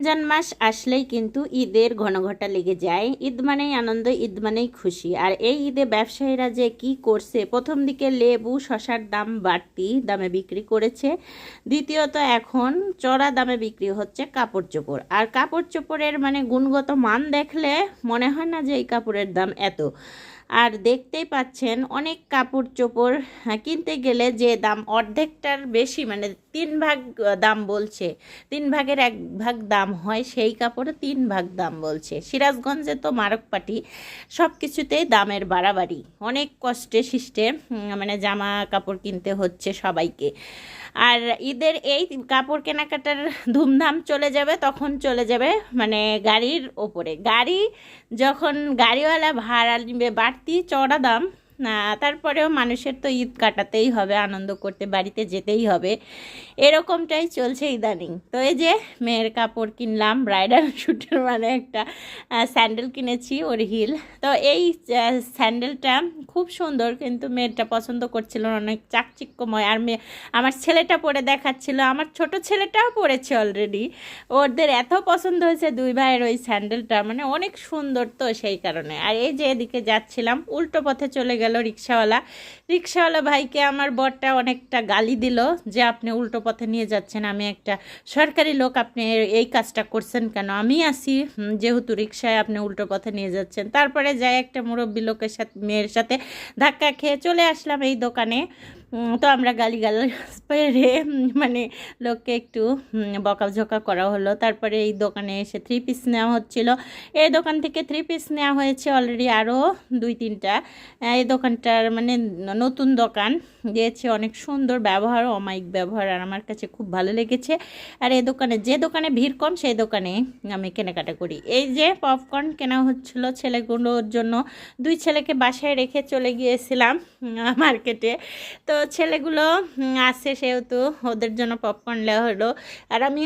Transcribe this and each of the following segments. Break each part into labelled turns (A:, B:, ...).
A: রমজান মাস আসলেই কিন্তু ঈদের ঘনঘটা লেগে যায়। ঈদ মানেই আনন্দ, ঈদ মানেই খুশি। আর এই ঈদে ব্যবসায়ীরা যে কি করছে, প্রথম দিকে লেবু শসার দাম বাড়তি দামে বিক্রি করেছে, দ্বিতীয়ত এখন চড়া দামে বিক্রি হচ্ছে কাপড় চোপড়। আর কাপড় চোপড়ের মানে গুণগত মান দেখলে মনে হয় না যে এই কাপড়ের দাম এত। আর দেখতেই পাচ্ছেন অনেক কাপড় চোপড় কিনতে গেলে যে দাম অর্ধেকটার বেশি, মানে 3 ভাগ দাম বলছে। 3 ভাগের 1 ভাগ দাম হয়, সেই কাপড়ে 3 ভাগ দাম বলছে। সিরাজগঞ্জে তো মারকপাটি, সব কিছুতেই দামের বাড়াবাড়ি। অনেক কষ্টে শিষ্টে মানে জামা কাপড় কিনতে হচ্ছে সবাইকে। আর ঈদের এই কাপড় কেনাকাটার ধুমধাম চলে যাবে, তখন চলে যাবে মানে গাড়ির ওপরে। গাড়ি যখন গাড়িওয়ালা ভাড়া নিবে বাড়তি চড়া দাম, তারপরেও মানুষের তো ঈদ কাটাতেই হবে, আনন্দ করতে বাড়িতে যেতেই হবে। এরকমটাই চলছে ইদানিং। তো এই যে মেয়ের কাপড় কিনলাম, ব্রাইডাল শ্যুটের মানে একটা স্যান্ডেল কিনেছি, ওর হিল। তো এই স্যান্ডেলটা খুব সুন্দর, কিন্তু মেয়েরটা পছন্দ করছিল না, অনেক চাকচিক্যময়। আর আমার ছেলেটা পরে দেখাচ্ছিল, আমার ছোট ছেলেটাও পরেছে অলরেডি। ওদের এত পছন্দ হয়েছে দুই ভাইয়ের ওই স্যান্ডেলটা, মানে অনেক সুন্দর, তো সেই কারণে। আর এই যে এদিকে যাচ্ছিলাম, উল্টো পথে চলে গেল রিক্সাওয়ালা ভাইকে আমার বরটা অনেকটা গালি দিল যে আপনি উল্টো পথে নিয়ে যাচ্ছেন, আমি একটা সরকারি লোক, আপনি এই কাজটা করছেন কেন? আমি আসি যেহেতু রিক্সায়, আপনি উল্টো পথে নিয়ে যাচ্ছেন। তারপরে যাই একটা মুরব্বী লোকের সাথে, মেয়ের সাথে ধাক্কা খেয়ে চলে আসলাম এই দোকানে। তো আমরা গালিগালাজ পেরে মানে লোককে একটু বকাঝকা করা হলো। তারপরে এই দোকানে এসে 3 পিস নেওয়া হচ্ছিল। এই দোকান থেকে 3 পিস নেওয়া হয়েছে অলরেডি আরও 2-3টা। এই দোকানটার মানে নতুন দোকান, দিয়েছে অনেক সুন্দর ব্যবহার, অমায়িক ব্যবহার, আর আমার কাছে খুব ভালো লেগেছে। আর এই দোকানে, যে দোকানে ভিড় কম সেই দোকানে আমি কেনাকাটা করি। এই যে পপকর্ন কেনা হচ্ছিল ছেলেগুলোর জন্য, 2 ছেলেকে বাসায় রেখে চলে গিয়েছিলাম মার্কেটে। তো ছেলেগুলো আসে, সেহেতু ওদের জন্য পপকর্ন নেওয়া হলো। আর আমি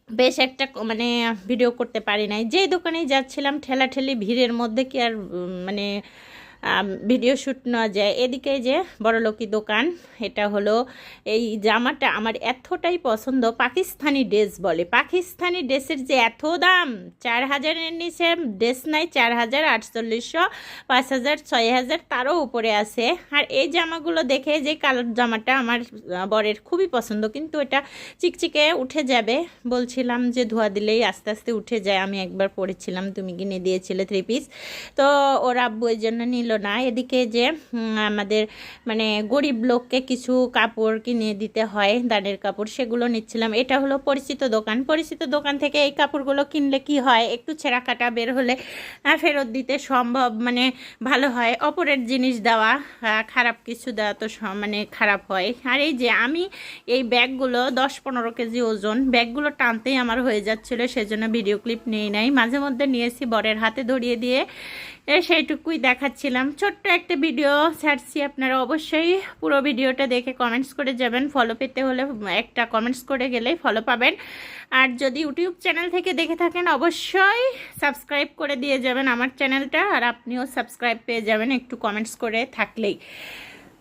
A: বেশ একটা মানে ভিডিও করতে পারি নাই, যেই দোকানেই যাচ্ছিলাম ঠেলাঠেলি ভিড়ের মধ্যে কি আর মানে ভিডিও শ্যুট নেওয়া যায়। এদিকে যে বড়লোকি দোকান, এটা হলো এই জামাটা আমার এতটাই পছন্দ। পাকিস্তানি ড্রেস বলে, পাকিস্তানি ড্রেসের যে এত দাম, 4000-এর নিচে ড্রেস নাই, 4000, 4800, 5000, 6000, তারও উপরে আছে। আর এই জামাগুলো দেখে, যে কালার জামাটা আমার বরের খুবই পছন্দ, কিন্তু এটা চিকচিকে উঠে যাবে, বলছিলাম যে ধোয়া দিলেই আস্তে আস্তে উঠে যায়। আমি একবার পরেছিলাম, তুমি কিনে দিয়েছিলে 3 পিস, তো ওর আব্বু এর জন্য নিল না। এদিকে যে আমাদের মানে গরিব লোককে কিছু কাপড় কিনে দিতে হয়, দানের কাপড়, সেগুলো নিচ্ছিলাম। এটা হলো পরিচিত দোকান। পরিচিত দোকান থেকে এই কাপড়গুলো কিনলে কি হয়, একটু ছেঁড়া কাটা বের হলে ফেরত দিতে সম্ভব, মানে ভালো হয়। অপরের জিনিস দেওয়া, খারাপ কিছু দেওয়া তো মানে খারাপ হয়। আর এই যে আমি এই ব্যাগগুলো 10-15 কেজি ওজন, ব্যাগগুলো টানতেই আমার হয়ে যাচ্ছিলো, সেজন্য ভিডিও ক্লিপ নিয়ে নাই। মাঝে মধ্যে নিয়েছি, বরের হাতে ধরিয়ে দিয়ে সেইটুকুই দেখাচ্ছিলাম। ছোট্ট একটা ভিডিও ছাড়ছি, আপনারা অবশ্যই পুরো ভিডিওটা দেখে কমেন্টস করে যাবেন। ফলো পেতে হলে একটা কমেন্টস করে গেলেই ফলো পাবেন। আর যদি ইউটিউব চ্যানেল থেকে দেখে থাকেন, অবশ্যই সাবস্ক্রাইব করে দিয়ে যাবেন আমার চ্যানেলটা, আর আপনিও সাবস্ক্রাইব পেয়ে যাবেন একটু কমেন্টস করে থাকলেই।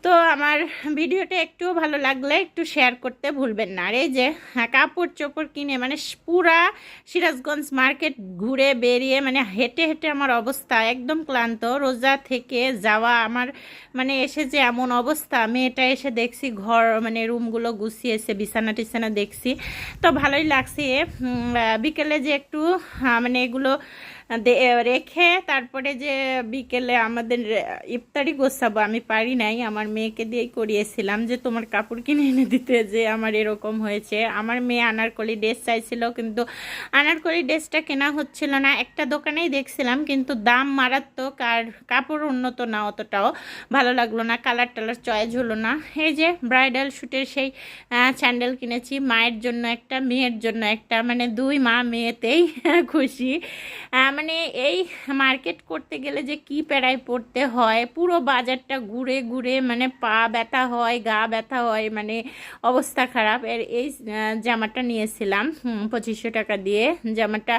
A: তো আমার ভিডিওটা একটু ভালো লাগলে একটু শেয়ার করতে ভুলবেন না। আর এই যে কাপড় চোপড় কিনে মানে পুরা সিরাজগঞ্জ মার্কেট ঘুরে বেরিয়ে, মানে হেঁটে হেঁটে আমার অবস্থা একদম ক্লান্ত। রোজা থেকে যাওয়া আমার মানে এসে যে এমন অবস্থা, মেয়েটা এসে দেখছি ঘর মানে রুমগুলো গুছিয়েছে, বিছানা টিছানা দেখছি, তো ভালোই লাগছে। বিকেলে যে একটু মানে এগুলো রেখে তারপরে যে বিকেলে আমাদের ইফতারি গোছাবো, আমি পারি নাই, আমার মেয়েকে দিয়েই করিয়েছিলাম যে তোমার কাপড় কিনে এনে দিতে, যে আমার এরকম হয়েছে। আমার মেয়ে আনারকলি ড্রেস চাইছিল, কিন্তু আনারকলি ড্রেসটা কেনা হচ্ছিল না। একটা দোকানেই দেখছিলাম, কিন্তু দাম মারাত্মক, আর কাপড় উন্নত না, অতটাও ভালো লাগলো না, কালার টালার চয়েস হলো না। এই যে ব্রাইডাল শ্যুটের সেই স্যান্ডেল কিনেছি, মায়ের জন্য একটা, মেয়ের জন্য একটা, মানে 2 মা মেয়েতেই খুশি। মানে এই মার্কেট করতে গেলে যে কি প্যারায় পড়তে হয়, পুরো বাজারটা ঘুরে ঘুরে মানে পা ব্যথা হয়, গা ব্যথা হয়, মানে অবস্থা খারাপ। এই জামাটা নিয়েছিলাম 2500 টাকা দিয়ে। জামাটা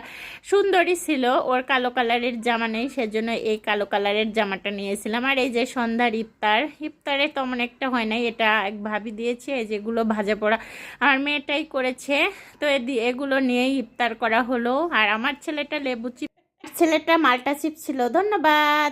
A: সুন্দরই ছিল, ওর কালো কালারের জামা নেই, সেজন্য এই কালো কালারের জামাটা নিয়েছিলাম। আর এই যে সন্ধ্যার ইফতারে তেমন একটা হয় নাই, এটা এক ভাবি দিয়েছে। এই যেগুলো ভাজা পোড়া আমার মেয়েটাই করেছে, তো এগুলো নিয়েই ইফতার করা হলো। আর আমার ছেলেটা লেবু চিপস, ছেলেটা মালটা চিপস ছিল। ধন্যবাদ।